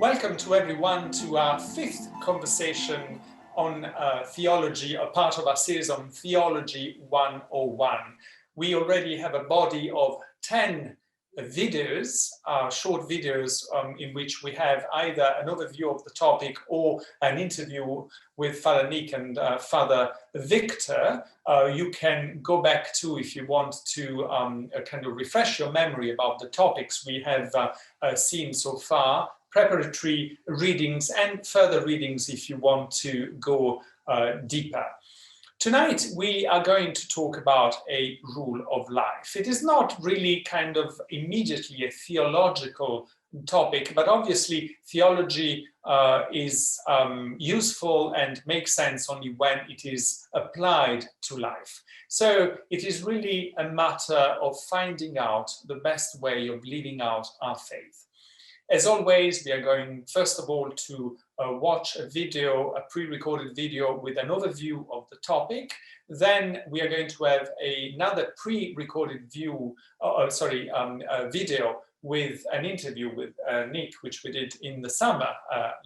Welcome to everyone to our fifth conversation on theology, a part of our series on Theology 101. We already have a body of 10 videos, short videos in which we have either an overview of the topic or an interview with Father Nick and Father Victor. You can go back to, if you want to kind of refresh your memory about the topics we have seen so far, preparatory readings and further readings if you want to go deeper. Tonight, we are going to talk about a rule of life. It is not really kind of immediately a theological topic, but obviously theology is useful and makes sense only when it is applied to life. So it is really a matter of finding out the best way of living out our faith. As always, we are going, first of all, to watch a video, a pre-recorded video with an overview of the topic. Then we are going to have another pre-recorded video with an interview with Nick, which we did in the summer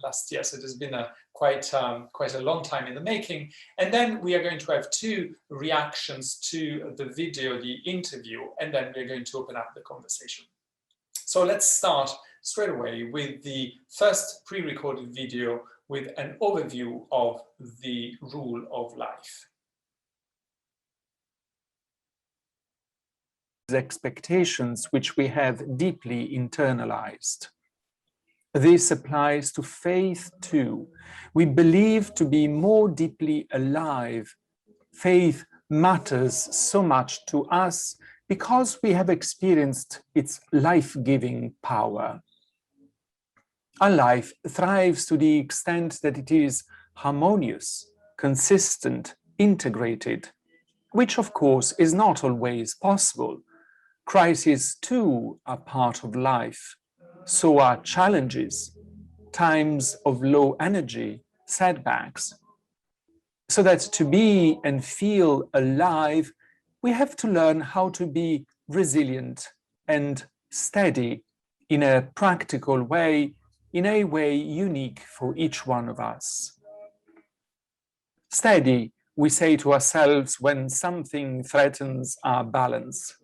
last year. So it has been quite a long time in the making. And then we are going to have two reactions to the video, the interview, and then we're going to open up the conversation. So let's start straight away with the first pre-recorded video with an overview of the rule of life. Expectations which we have deeply internalized. This applies to faith too. We believe to be more deeply alive. Faith matters so much to us because we have experienced its life-giving power. Our life thrives to the extent that it is harmonious, consistent, integrated, which of course is not always possible. Crises too are part of life. So are challenges, times of low energy, setbacks. So that to be and feel alive, we have to learn how to be resilient and steady in a practical way, in a way unique for each one of us. Steady, we say to ourselves when something threatens our balance.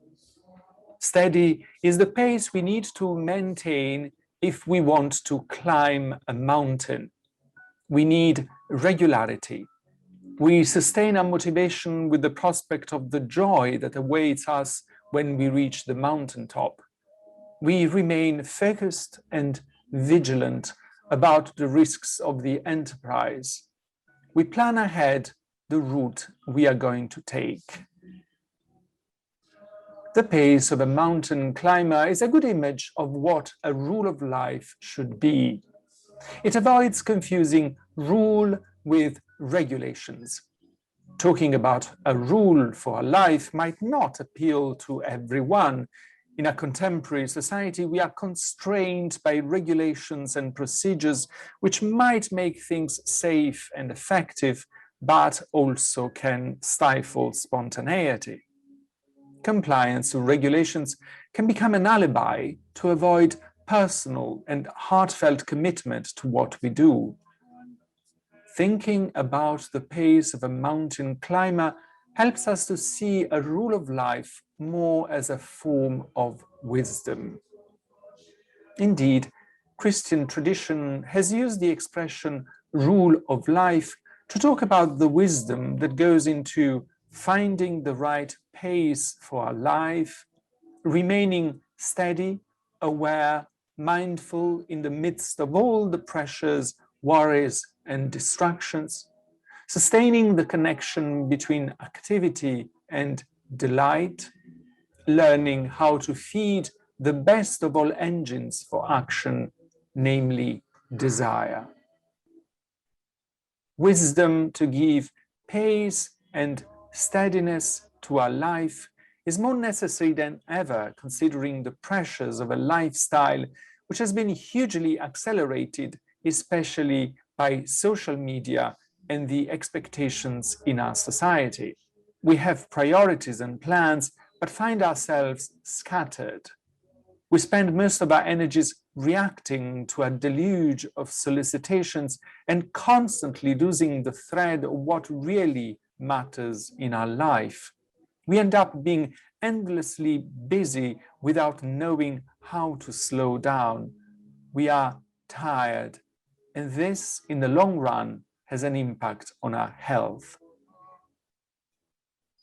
Steady is the pace we need to maintain if we want to climb a mountain. We need regularity. We sustain our motivation with the prospect of the joy that awaits us when we reach the mountaintop. We remain focused and vigilant about the risks of the enterprise. We plan ahead the route we are going to take. The pace of a mountain climber is a good image of what a rule of life should be. It avoids confusing rule with regulations. Talking about a rule for a life might not appeal to everyone. In a contemporary society, we are constrained by regulations and procedures which might make things safe and effective, but also can stifle spontaneity. Compliance to regulations can become an alibi to avoid personal and heartfelt commitment to what we do. Thinking about the pace of a mountain climber helps us to see a rule of life more as a form of wisdom. Indeed, Christian tradition has used the expression rule of life to talk about the wisdom that goes into finding the right pace for our life, remaining steady, aware, mindful in the midst of all the pressures, worries, and distractions, sustaining the connection between activity and delight, learning how to feed the best of all engines for action, namely desire. Wisdom to give pace and steadiness to our life is more necessary than ever, considering the pressures of a lifestyle which has been hugely accelerated, especially by social media and the expectations in our society. We have priorities and plans, but find ourselves scattered. We spend most of our energies reacting to a deluge of solicitations and constantly losing the thread of what really matters in our life. We end up being endlessly busy without knowing how to slow down. We are tired, and this, in the long run, has an impact on our health.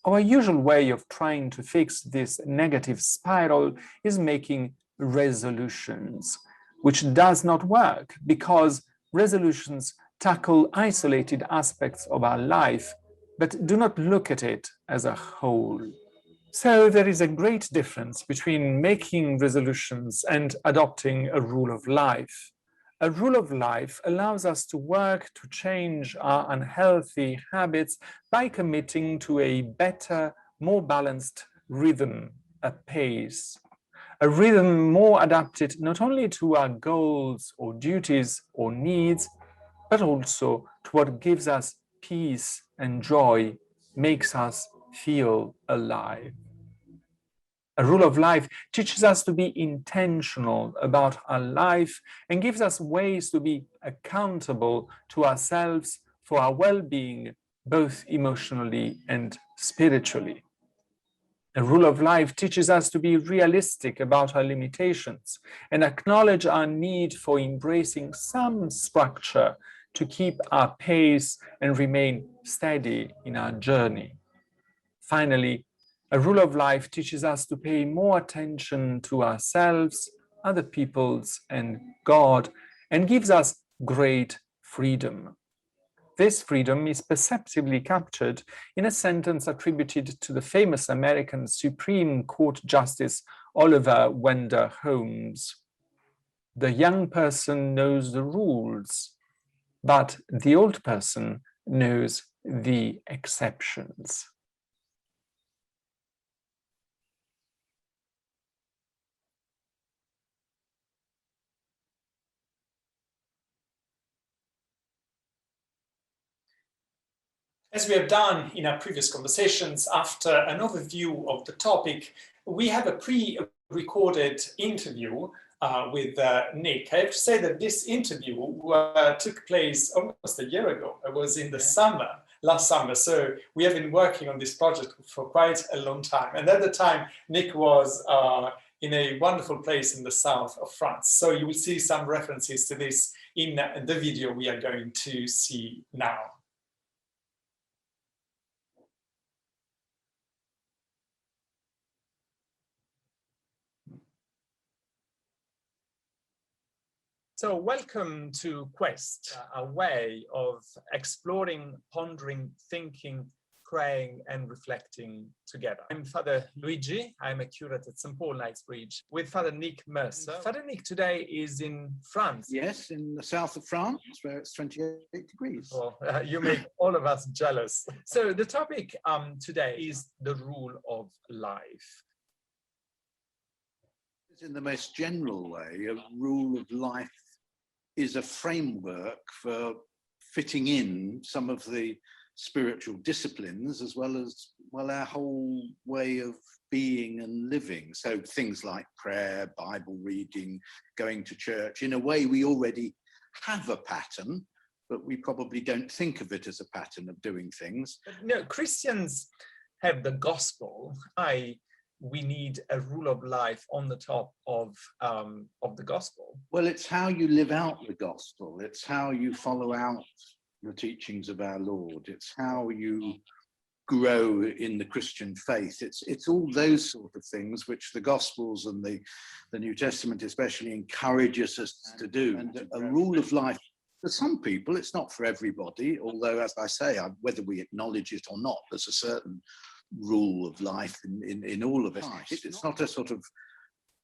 Our usual way of trying to fix this negative spiral is making resolutions, which does not work because resolutions tackle isolated aspects of our life, but do not look at it as a whole. So there is a great difference between making resolutions and adopting a rule of life. A rule of life allows us to work to change our unhealthy habits by committing to a better, more balanced rhythm, a pace. A rhythm more adapted not only to our goals or duties or needs, but also to what gives us peace and joy, makes us feel alive. A rule of life teaches us to be intentional about our life and gives us ways to be accountable to ourselves for our well-being, both emotionally and spiritually. A rule of life teaches us to be realistic about our limitations and acknowledge our need for embracing some structure to keep our pace and remain steady in our journey. Finally, a rule of life teaches us to pay more attention to ourselves, other people's, and God, and gives us great freedom. This freedom is perceptibly captured in a sentence attributed to the famous American Supreme Court Justice Oliver Wendell Holmes. The young person knows the rules, but the old person knows the exceptions. As we have done in our previous conversations, after an overview of the topic, we have a pre-recorded interview with Nick. I have to say that this interview took place almost a year ago. It was in the summer, last summer. So we have been working on this project for quite a long time. And at the time, Nick was in a wonderful place in the south of France. So you will see some references to this in the video we are going to see now. So welcome to Quest, a way of exploring, pondering, thinking, praying and reflecting together. I'm Father Luigi. I'm a curate at St. Paul, Knightsbridge, with Father Nick Mercer. Father Nick today is in France. Yes, in the south of France, where it's 28 degrees. Well, you make all of us jealous. So the topic today is the rule of life. In the most general way, a rule of life is a framework for fitting in some of the spiritual disciplines as well as our whole way of being and living. So things like prayer, Bible reading, going to church. In a way, we already have a pattern, but we probably don't think of it as a pattern of doing things. But, no, Christians have the gospel. We need a rule of life on the top of the gospel. Well, it's how you live out the gospel. It's how you follow out the teachings of our Lord. It's how you grow in the Christian faith. It's all those sort of things which the Gospels and the New Testament especially encourages us to do. And a rule of life, for some people, it's not for everybody, although, as I say, whether we acknowledge it or not, there's a certain rule of life in all of it. It's not a sort of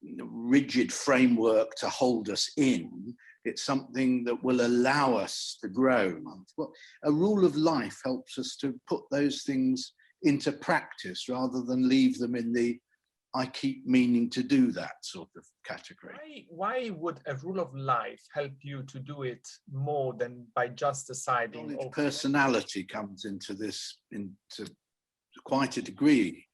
rigid framework to hold us in. It's something that will allow us to grow. Well, a rule of life helps us to put those things into practice rather than leave them in the I keep meaning to do that sort of category. Why would a rule of life help you to do it more than by just deciding? Personality comes into this, into quite a degree.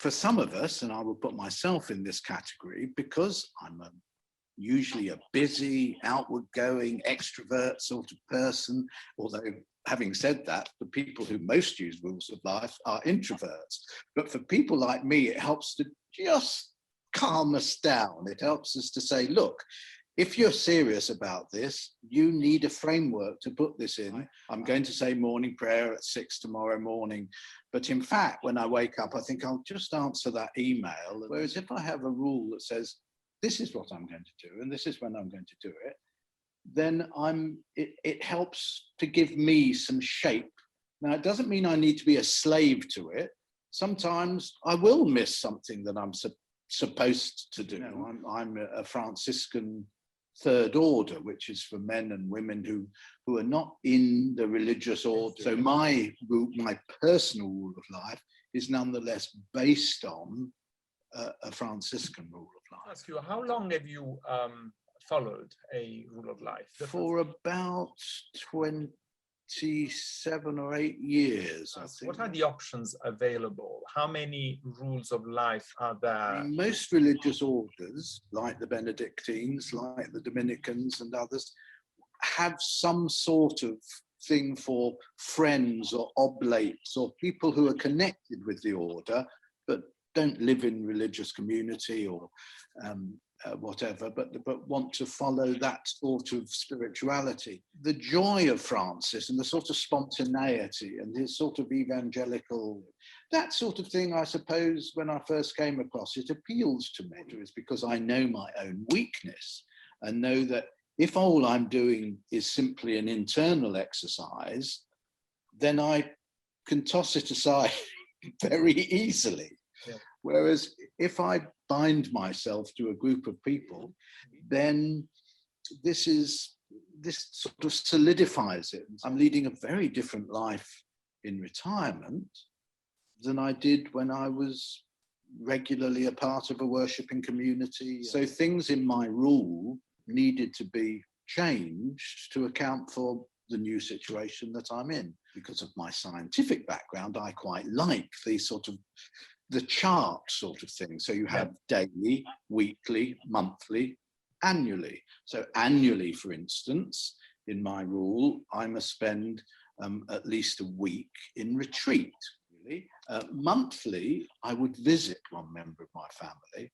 For some of us, and I will put myself in this category, because I'm usually a busy, outward-going, extrovert sort of person, although having said that, the people who most use rules of life are introverts. But for people like me, it helps to just calm us down. It helps us to say, look, if you're serious about this, you need a framework to put this in. I'm going to say morning prayer at 6 tomorrow morning. But in fact, when I wake up, I think I'll just answer that email. Whereas if I have a rule that says, this is what I'm going to do, and this is when I'm going to do it, then it helps to give me some shape. Now, it doesn't mean I need to be a slave to it. Sometimes I will miss something that I'm supposed to do. You know, I'm a Franciscan third order, which is for men and women who are not in the religious order. So my personal rule of life is nonetheless based on a Franciscan rule of life. Ask you, how long have you followed a rule of life? For about 27 or 8 years, I think. What are the options available? How many rules of life are there? Most religious orders, like the Benedictines, like the Dominicans and others, have some sort of thing for friends or oblates or people who are connected with the order, but don't live in religious community or whatever, but want to follow that sort of spirituality. The joy of Francis and the sort of spontaneity and his sort of evangelical, that sort of thing, I suppose, when I first came across it, appeals to me. It's because I know my own weakness and know that if all I'm doing is simply an internal exercise, then I can toss it aside very easily. Yeah. Whereas if I bind myself to a group of people, then this sort of solidifies it. I'm leading a very different life in retirement than I did when I was regularly a part of a worshipping community. So things in my rule needed to be changed to account for the new situation that I'm in. Because of my scientific background, I quite like these sort of the chart sort of thing. So you have daily, weekly, monthly, annually. So annually, for instance, in my rule, I must spend at least a week in retreat. Really. Monthly, I would visit one member of my family.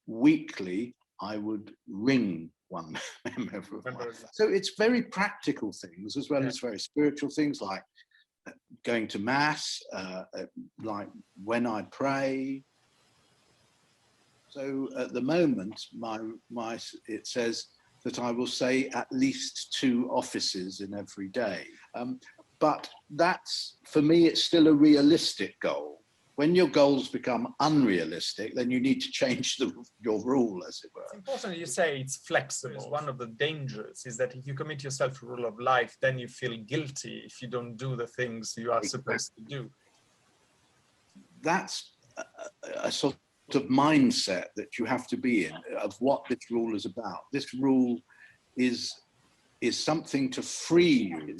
Weekly, I would ring one member of my family. So it's very practical things as well as very spiritual things like going to mass, like when I pray. So at the moment, it says that I will say at least 2 offices in every day. But that's, for me, it's still a realistic goal. When your goals become unrealistic, then you need to change your rule, as it were. It's important you say it's flexible. One of the dangers is that if you commit yourself to rule of life, then you feel guilty if you don't do the things you are supposed to do. That's a sort of mindset that you have to be in of what this rule is about. This rule is something to free you.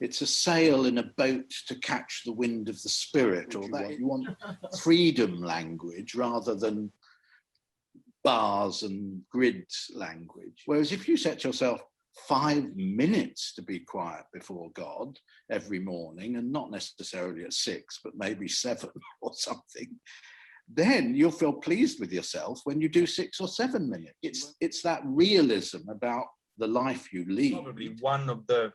It's a sail in a boat to catch the wind of the spirit, or that you want freedom language rather than bars and grids language. Whereas if you set yourself 5 minutes to be quiet before God every morning, and not necessarily at 6, but maybe 7 or something, then you'll feel pleased with yourself when you do 6 or 7 minutes. It's that realism about the life you lead. Probably one of the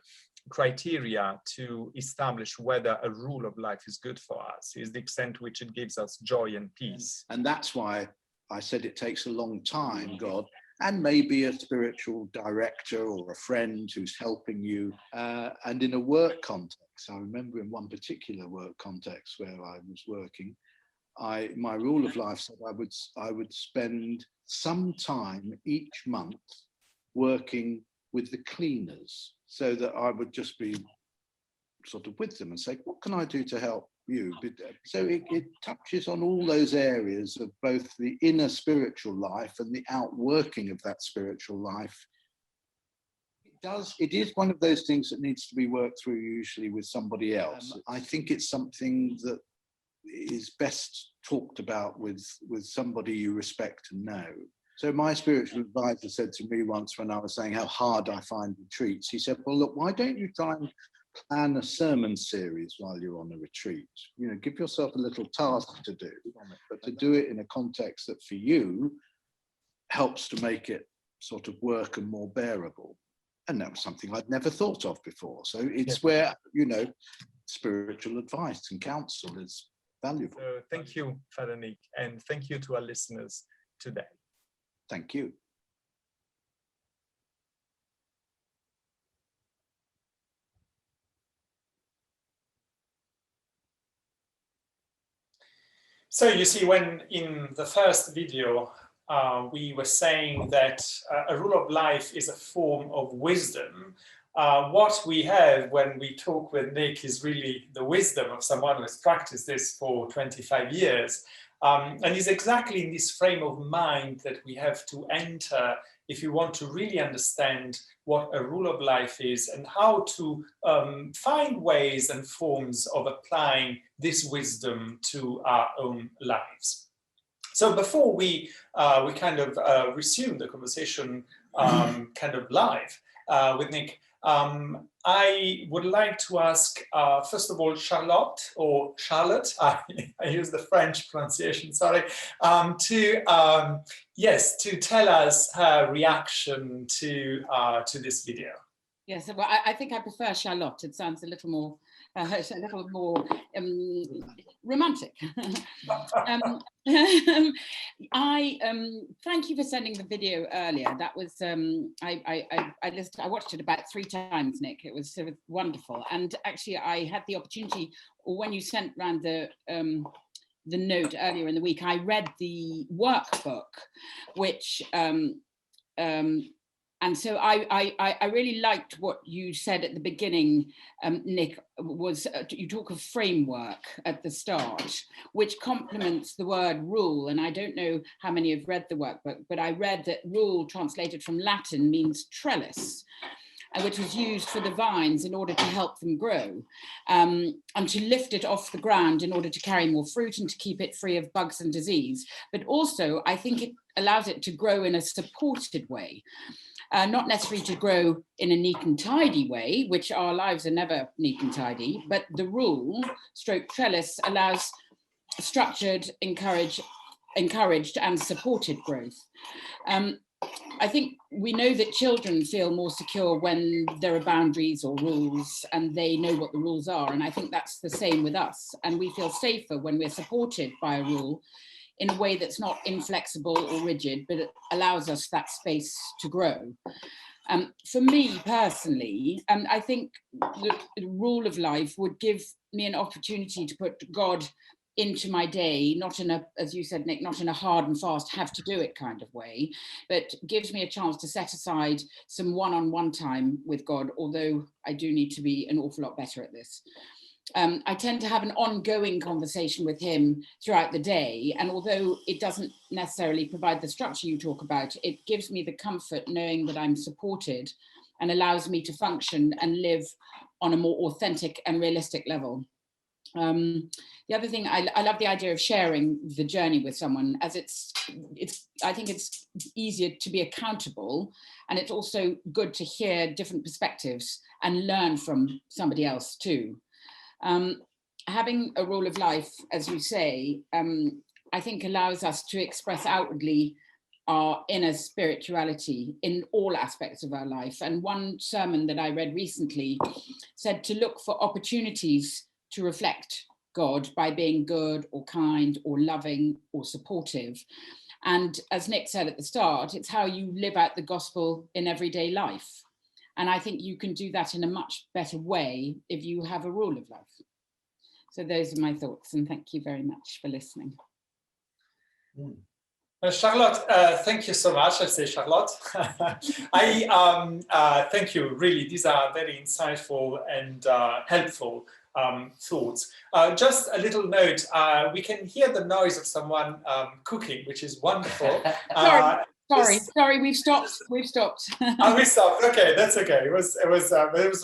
criteria to establish whether a rule of life is good for us is the extent to which it gives us joy and peace. And that's why I said it takes a long time, God, and maybe a spiritual director or a friend who's helping you. And in a work context, I remember in one particular work context where I was working, my rule of life said I would spend some time each month working with the cleaners, so that I would just be sort of with them and say, what can I do to help you? So it touches on all those areas of both the inner spiritual life and the outworking of that spiritual life. It is one of those things that needs to be worked through usually with somebody else. I think it's something that is best talked about with somebody you respect and know. So my spiritual advisor said to me once when I was saying how hard I find retreats, he said, well, look, why don't you try and plan a sermon series while you're on a retreat? You know, give yourself a little task to do, but to do it in a context that for you helps to make it sort of work and more bearable. And that was something I'd never thought of before. So it's where, you know, spiritual advice and counsel is valuable. So thank you, Father Nick, and thank you to our listeners today. Thank you. So you see, when in the first video, we were saying that a rule of life is a form of wisdom. What we have when we talk with Nick is really the wisdom of someone who has practiced this for 25 years. And it's exactly in this frame of mind that we have to enter if you want to really understand what a rule of life is and how to find ways and forms of applying this wisdom to our own lives. So before we kind of resume the conversation kind of live with Nick, I would like to ask, first of all, Charlotte, I use the French pronunciation, sorry, to tell us her reaction to this video. Yes, well, I think I prefer Charlotte. It sounds a little more romantic. I thank you for sending the video earlier. That was I watched it about 3 times, Nick. It was wonderful. And actually, I had the opportunity, or when you sent round the note earlier in the week, I read the workbook, which. And so I really liked what you said at the beginning, Nick, was you talk of framework at the start, which complements the word rule. And I don't know how many have read the workbook, but I read that rule, translated from Latin, means trellis, which was used for the vines in order to help them grow, and to lift it off the ground in order to carry more fruit and to keep it free of bugs and disease. But also, I think it allows it to grow in a supported way. Not necessarily to grow in a neat and tidy way, which our lives are never neat and tidy, but the rule, stroke trellis, allows structured, encouraged and supported growth. I think we know that children feel more secure when there are boundaries or rules and they know what the rules are. And I think that's the same with us. And we feel safer when we're supported by a rule in a way that's not inflexible or rigid, but it allows us that space to grow. For me personally, I think the rule of life would give me an opportunity to put God into my day, not in a, as you said, Nick, not in a hard and fast have to do it kind of way, but gives me a chance to set aside some one-on-one time with God, although I do need to be an awful lot better at this. I tend to have an ongoing conversation with him throughout the day. And although it doesn't necessarily provide the structure you talk about, it gives me the comfort knowing that I'm supported and allows me to function and live on a more authentic and realistic level. The other thing, I love the idea of sharing the journey with someone, as I think it's easier to be accountable, and it's also good to hear different perspectives and learn from somebody else too. Having a rule of life, as you say, I think allows us to express outwardly our inner spirituality in all aspects of our life. And one sermon that I read recently said to look for opportunities to reflect God by being good or kind or loving or supportive. And as Nick said at the start, it's how you live out the gospel in everyday life. And I think you can do that in a much better way if you have a rule of life. So those are my thoughts, and thank you very much for listening. Charlotte, thank you so much. I say Charlotte. I thank you. Really, these are very insightful and helpful thoughts. Just a little note, we can hear the noise of someone cooking, which is wonderful. Sorry, Sorry, we've stopped. We stopped. Okay, that's okay. It was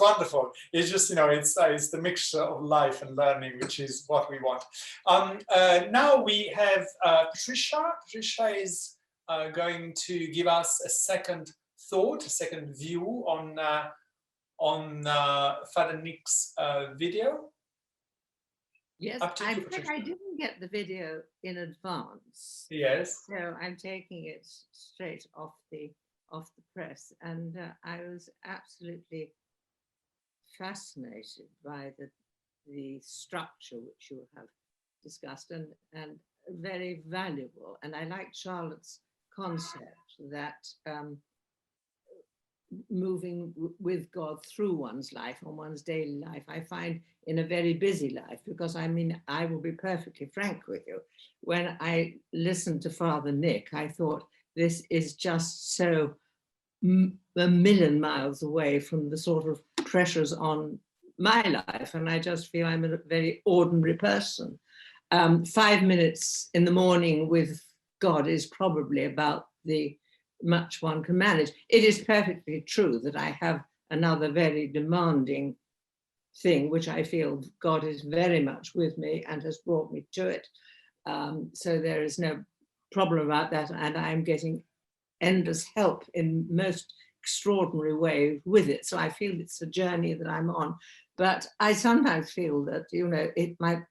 wonderful. It's just, it's the mixture of life and learning, which is what we want. Now we have Patricia. Patricia is going to give us a second thought, a second view on Father Nick's video. Yes, I didn't get the video in advance. Yes. So I'm taking it straight off the press, and I was absolutely fascinated by the structure which you have discussed, and very valuable. And I like Charlotte's concept that moving with God through one's life, on one's daily life, I find in a very busy life, because I will be perfectly frank with you, when I listened to Father Nick, I thought this is just so a million miles away from the sort of pressures on my life, and I just feel I'm a very ordinary person. 5 minutes in the morning with God is probably about the much one can manage. It is perfectly true that I have another very demanding thing, which I feel God is very much with me and has brought me to it. So there is no problem about that, and I'm getting endless help in most extraordinary way with it. So I feel it's a journey that I'm on. But I sometimes feel that,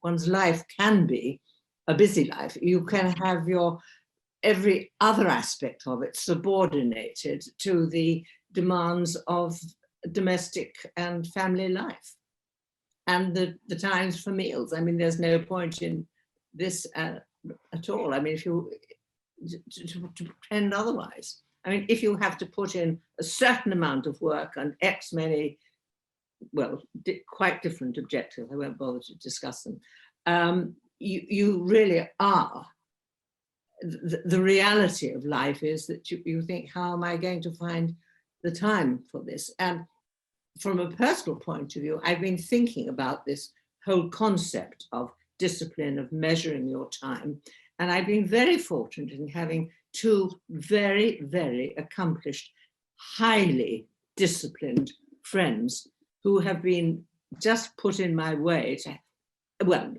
one's life can be a busy life. You can have every other aspect of it subordinated to the demands of domestic and family life and the times for meals. I mean, there's no point in this at all. I mean, if you to pretend otherwise. I mean, if you have to put in a certain amount of work and X many, quite different objectives, I won't bother to discuss them, you really are. The reality of life is that you think, how am I going to find the time for this? And from a personal point of view, I've been thinking about this whole concept of discipline, of measuring your time. And I've been very fortunate in having two very, very accomplished, highly disciplined friends who have been just put in my way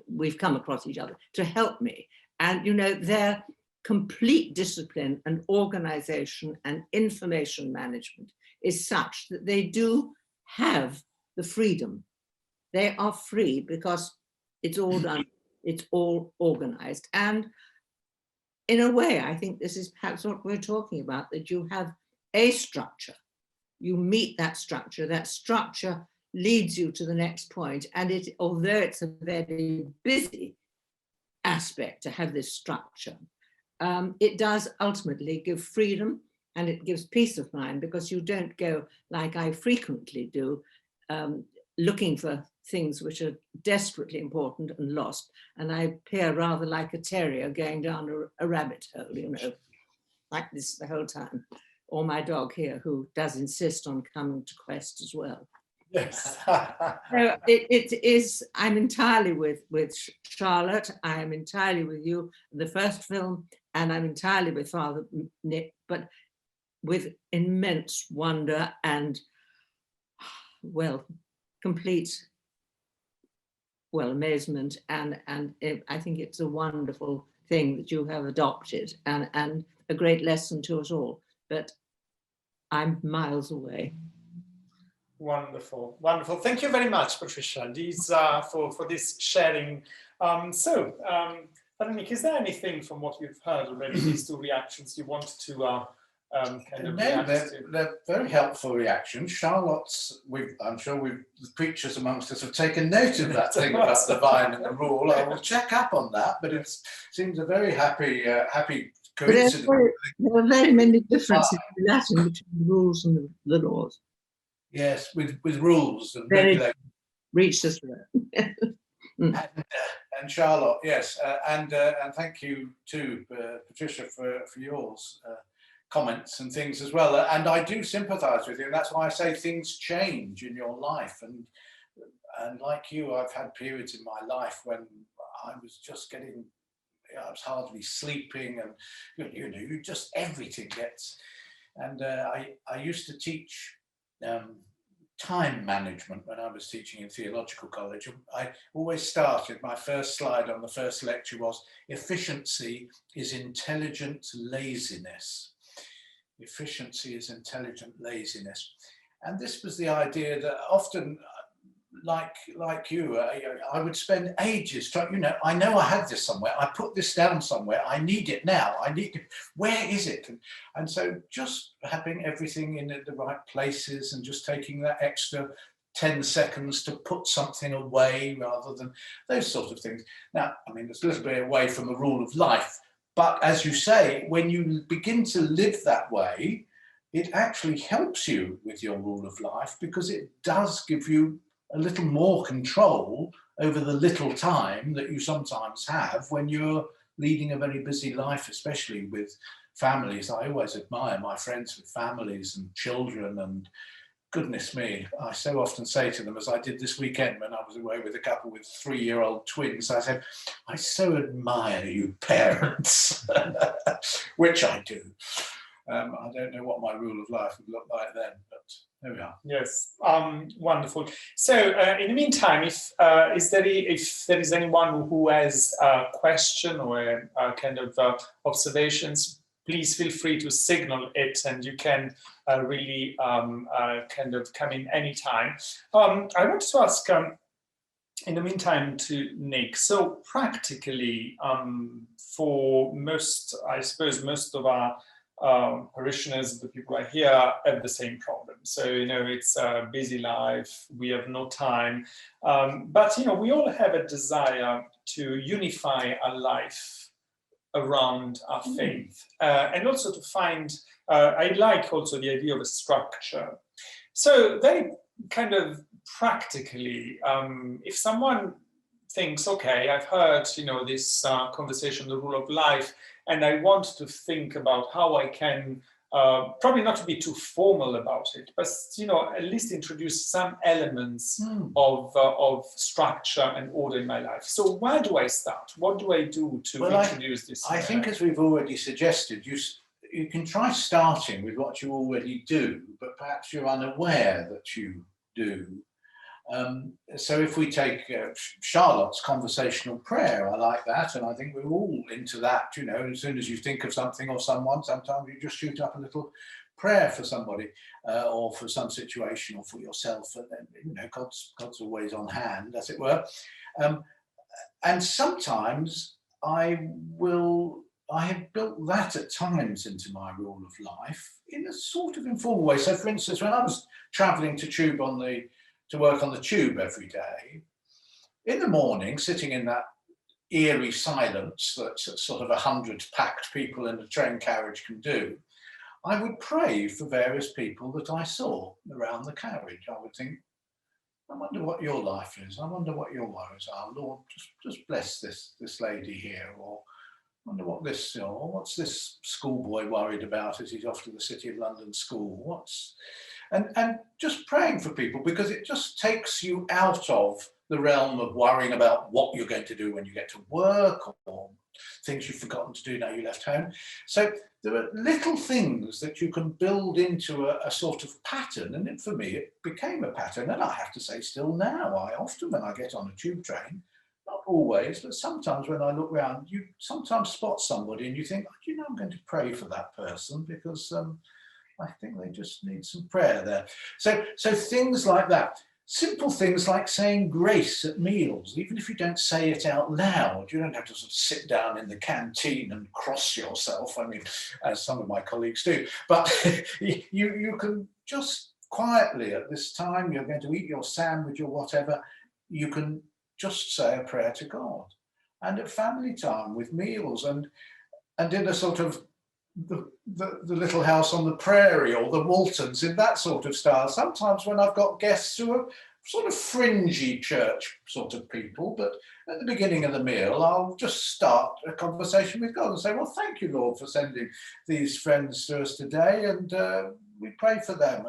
we've come across each other to help me. And, their complete discipline and organization and information management is such that they do have the freedom. They are free because it's all done, it's all organized. And in a way, I think this is perhaps what we're talking about, that you have a structure, you meet that structure leads you to the next point. And although it's a very busy aspect to have this structure, it does ultimately give freedom, and it gives peace of mind, because you don't go, like I frequently do, looking for things which are desperately important and lost. And I appear rather like a terrier going down a rabbit hole, like this the whole time. Or my dog here, who does insist on coming to quest as well. Yes. So it is, I'm entirely with Charlotte, I am entirely with you, the first film, and I'm entirely with Father Nick, but with immense wonder and, complete, amazement. And I think it's a wonderful thing that you have adopted, and a great lesson to us all. But I'm miles away. Wonderful, wonderful. Thank you very much, Patricia. These for this sharing. Father Nick, is there anything from what you've heard already, these two reactions, you want to kind of react to? They're very helpful reactions. Charlotte's, I'm sure the preachers amongst us have taken note of that thing about the vine and the rule. I will check up on that, but it seems a very happy coincidence. There are very many differences in Latin between the rules and the laws. Yes, with rules and very regulations. Reach this and Charlotte, yes, and thank you to Patricia for yours comments and things as well. And I do sympathise with you, and that's why I say things change in your life. And like you, I've had periods in my life when I was just getting I was hardly sleeping, and you just everything gets. And I used to teach time management when I was teaching in theological college. I always started, my first slide on the first lecture was, efficiency is intelligent laziness. Efficiency is intelligent laziness. And this was the idea that often, like you, I would spend ages trying, I know I had this somewhere, I put this down somewhere, I need it now, where is it? And so just having everything in the right places and just taking that extra 10 seconds to put something away rather than those sort of things. Now, I mean, it's a little bit away from the rule of life, but as you say, when you begin to live that way, it actually helps you with your rule of life, because it does give you a little more control over the little time that you sometimes have when you're leading a very busy life, especially with families. I always admire my friends with families and children, and goodness me, I so often say to them, as I did this weekend when I was away with a couple with 3-year-old twins, I said, I so admire you parents, which I do. I don't know what my rule of life would look like then, but there we are. Yes, wonderful. So in the meantime, if there is anyone who has a question or a kind of observations, please feel free to signal it, and you can really kind of come in anytime. I want to ask, in the meantime, to Nick. So practically, for most, I suppose, most of our parishioners, the people who are here, have the same problem. So, it's a busy life, we have no time, but, we all have a desire to unify our life around our faith, and also to find, I like also the idea of a structure. So very kind of practically, if someone thinks, okay, I've heard, this conversation, the rule of life, and I want to think about how I can, probably not to be too formal about it, but at least introduce some elements of structure and order in my life. So where do I start? What do I do to introduce this? I think, as we've already suggested, you can try starting with what you already do, but perhaps you're unaware that you do. So if we take Charlotte's conversational prayer, I like that, and I think we're all into that. As soon as you think of something or someone, sometimes you just shoot up a little prayer for somebody, or for some situation, or for yourself, and then God's always on hand, as it were. And sometimes I have built that at times into my rule of life in a sort of informal way. So, for instance, when I was travelling to work on the tube every day, in the morning, sitting in that eerie silence that sort of 100 packed people in a train carriage can do, I would pray for various people that I saw around the carriage. I would think, I wonder what your life is. I wonder what your worries are. Lord, just bless this lady here. Or I wonder what what's this schoolboy worried about as he's off to the City of London school? And just praying for people, because it just takes you out of the realm of worrying about what you're going to do when you get to work, or things you've forgotten to do now you left home. So there are little things that you can build into a sort of pattern. And for me, it became a pattern. And I have to say, still now, I often, when I get on a tube train, not always, but sometimes when I look around, you sometimes spot somebody and you think, I'm going to pray for that person, because I think they just need some prayer there. So things like that. Simple things like saying grace at meals, even if you don't say it out loud. You don't have to sort of sit down in the canteen and cross yourself, I mean, as some of my colleagues do. But you can just quietly, at this time, you're going to eat your sandwich or whatever, you can just say a prayer to God. And at family time with meals, and in a sort of the little house on the prairie, or the Waltons, in that sort of style. Sometimes when I've got guests who are sort of fringy church sort of people, but at the beginning of the meal, I'll just start a conversation with God and say, well, thank you, Lord, for sending these friends to us today, and we pray for them,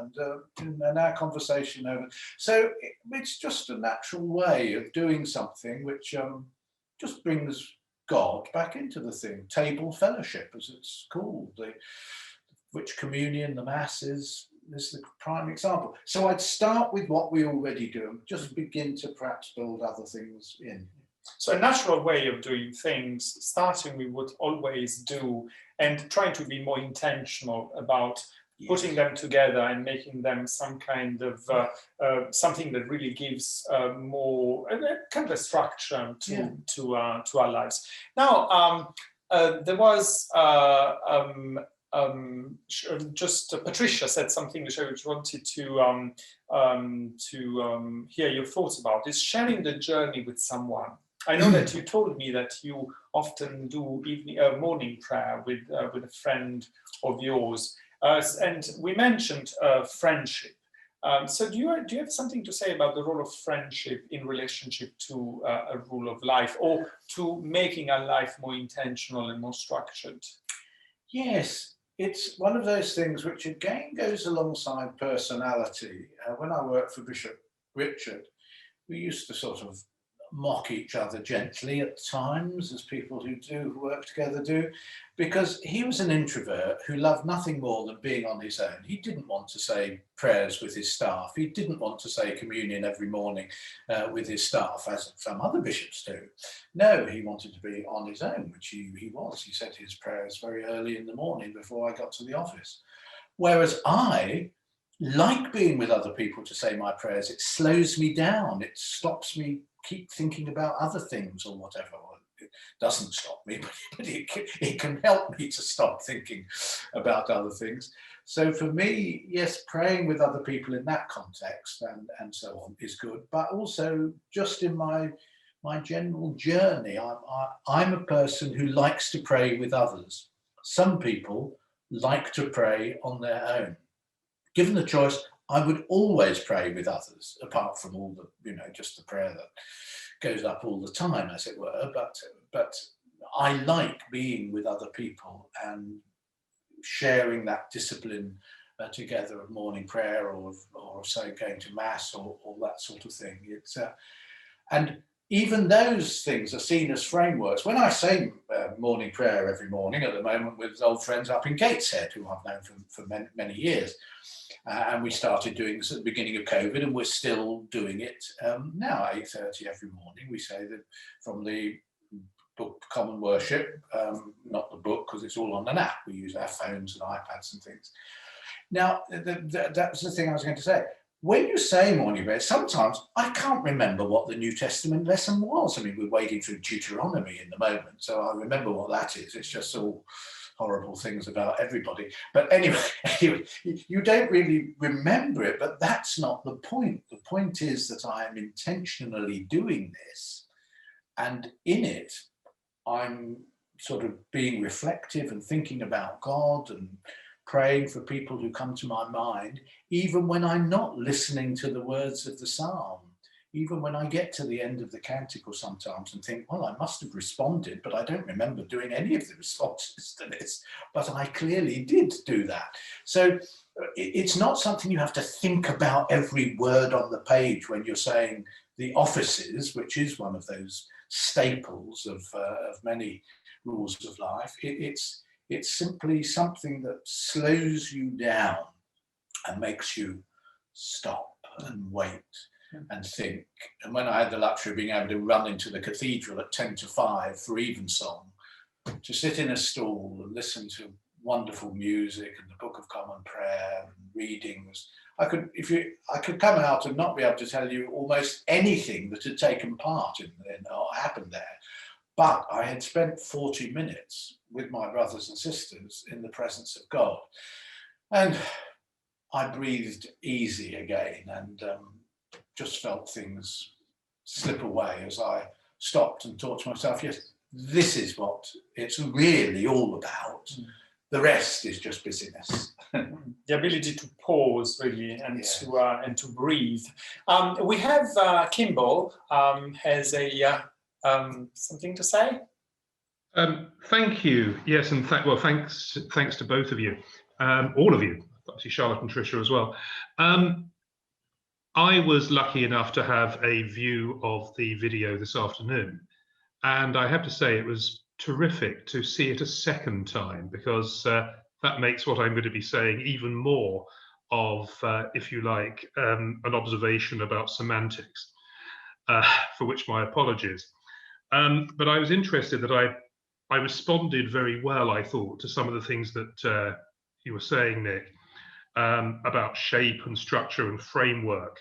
and our conversation over. So it's just a natural way of doing something which just brings God back into the thing. Table fellowship, as it's called, which communion, the Mass is the prime example. So I'd start with what we already do and just begin to perhaps build other things in. So a natural way of doing things, starting with what always do and trying to be more intentional about putting them together and making them some kind of something that really gives more kind of a structure to our lives. Now, there was just Patricia said something which I wanted to hear your thoughts about, is sharing the journey with someone. I know that you told me that you often do morning prayer with a friend of yours. And we mentioned friendship. So do you have something to say about the role of friendship in relationship to a rule of life, or to making our life more intentional and more structured? Yes, it's one of those things which again goes alongside personality. When I worked for Bishop Richard, we used to sort of mock each other gently at times, as people who work together do, because he was an introvert who loved nothing more than being on his own. He didn't want to say prayers with his staff. He didn't want to say communion every morning with his staff, as some other bishops do. No, he wanted to be on his own, which he was. He said his prayers very early in the morning before I got to the office. Whereas I like being with other people to say my prayers. It slows me down. It stops me keep thinking about other things or whatever. It doesn't stop me, but it can help me to stop thinking about other things. So for me, yes, praying with other people in that context and so on is good, but also just in my general journey, I'm a person who likes to pray with others. Some people like to pray on their own. Given the choice, I would always pray with others, apart from all the, just the prayer that goes up all the time, as it were. But I like being with other people and sharing that discipline together of morning prayer or say going to Mass or that sort of thing. It's and even those things are seen as frameworks. When I say morning prayer every morning at the moment with old friends up in Gateshead, who I've known for many years, and we started doing this at the beginning of COVID, and we're still doing it now at 8:30 every morning. We say that from the book Common Worship, not the book because it's all on an app. We use our phones and iPads and things. Now, that's the thing I was going to say. When you say morning prayer, sometimes I can't remember what the New Testament lesson was. I mean, we're wading through Deuteronomy in the moment, so I remember what that is. It's just all horrible things about everybody. But anyway, you don't really remember it, but that's not the point. The point is that I am intentionally doing this, and in it, I'm sort of being reflective and thinking about God and praying for people who come to my mind, even when I'm not listening to the words of the psalm. Even when I get to the end of the canticle sometimes and think, well, I must have responded, but I don't remember doing any of the responses to this, but I clearly did do that. So it's not something you have to think about every word on the page when you're saying the offices, which is one of those staples of many rules of life. It's simply something that slows you down and makes you stop and wait and think. And when I had the luxury of being able to run into the cathedral at 10 to 5 for evensong, to sit in a stall and listen to wonderful music and the Book of Common Prayer and readings, I could come out and not be able to tell you almost anything that had taken part in or happened there. But I had spent 40 minutes with my brothers and sisters in the presence of God. And I breathed easy again and just felt things slip away as I stopped and thought to myself, yes, this is what it's really all about. The rest is just busyness. The ability to pause, really, and to breathe. We have Kimball has a something to say. Thank you. Yes, and thanks to both of you, all of you. Obviously, Charlotte and Tricia as well. I was lucky enough to have a view of the video this afternoon, and I have to say it was terrific to see it a second time, because that makes what I'm going to be saying even more of, if you like, an observation about semantics, for which my apologies. But I was interested that I responded very well, I thought, to some of the things that you were saying, Nick, about shape and structure and framework,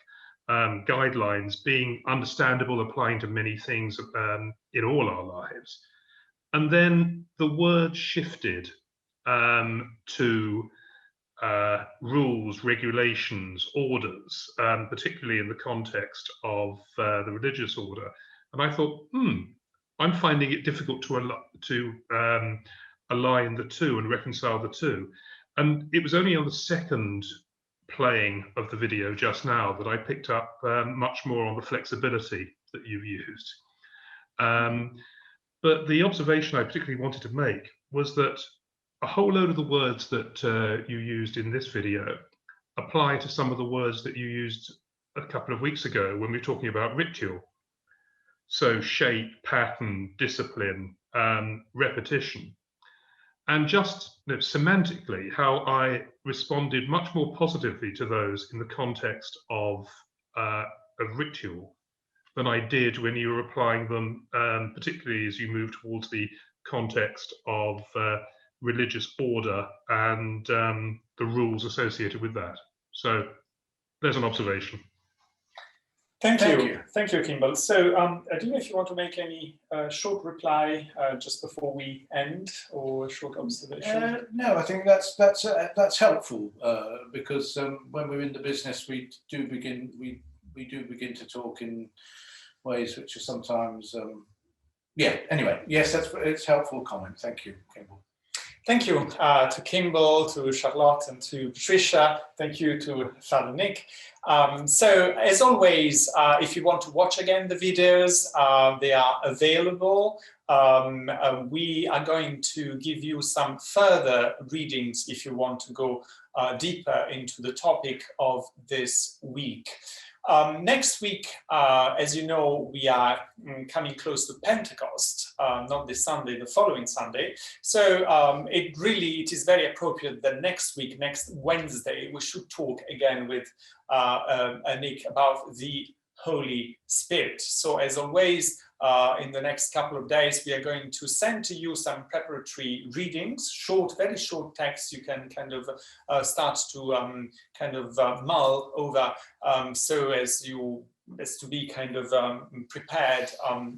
guidelines being understandable, applying to many things in all our lives. And then the word shifted to rules, regulations, orders, particularly in the context of the religious order. And I thought, I'm finding it difficult to align the two and reconcile the two. And it was only on the second playing of the video just now that I picked up much more on the flexibility that you've used. But the observation I particularly wanted to make was that a whole load of the words that you used in this video apply to some of the words that you used a couple of weeks ago when we were talking about ritual. So shape, pattern, discipline, repetition. And just semantically, how I responded much more positively to those in the context of ritual than I did when you were applying them, particularly as you move towards the context of religious order and the rules associated with that. So there's an observation. Thank you, Kimball. So I don't know if you want to make any short reply just before we end, or a short observation. No, I think that's helpful because when we're in the business, we do begin to talk in ways which are sometimes Anyway, yes, it's helpful comment. Thank you, Kimball. Thank you to Kimball, to Charlotte, and to Patricia. Thank you to Father Nick. So, as always, if you want to watch again the videos, they are available. We are going to give you some further readings if you want to go deeper into the topic of this week. Next week, as you know, we are coming close to Pentecost, not this Sunday, the following Sunday. So it is very appropriate that next week, next Wednesday, we should talk again with Nick about the Holy Spirit. So as always, in the next couple of days, we are going to send to you some preparatory readings, very short texts you can kind of start to mull over, so as to be kind of prepared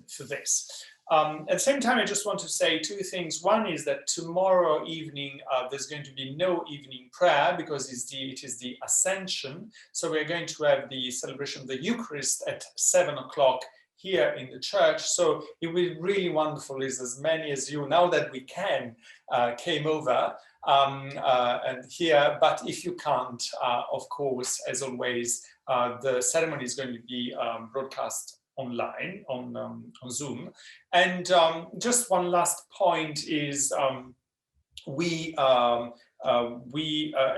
for this. At the same time, I just want to say two things. One is that tomorrow evening there's going to be no evening prayer because it is the Ascension. So we're going to have the celebration of the Eucharist at 7 o'clock here in the church. So it will be really wonderful if as many as you, now that we can, came over and here. But if you can't, of course, as always, the ceremony is going to be broadcast online on Zoom. And just one last point is we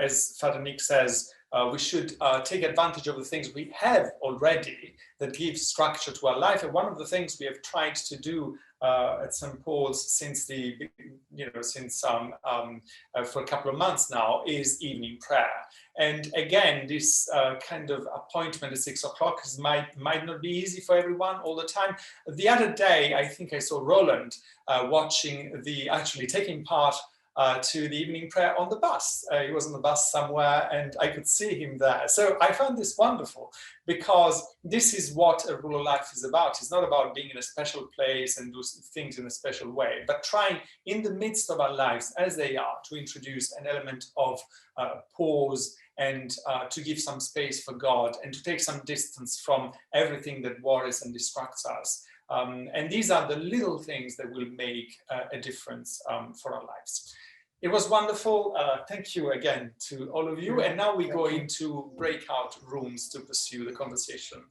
as Father Nick says, we should take advantage of the things we have already that give structure to our life. And one of the things we have tried to do at St. Paul's since for a couple of months now is evening prayer. And again, this kind of appointment at 6 o'clock might not be easy for everyone all the time. The other day, I think I saw Roland actually taking part to the evening prayer on the bus. He was on the bus somewhere and I could see him there. So I found this wonderful because this is what a rule of life is about. It's not about being in a special place and do things in a special way, but trying in the midst of our lives as they are to introduce an element of pause and to give some space for God and to take some distance from everything that worries and distracts us. And these are the little things that will make a difference for our lives. It was wonderful. Thank you again to all of you. And now we go into breakout rooms to pursue the conversation.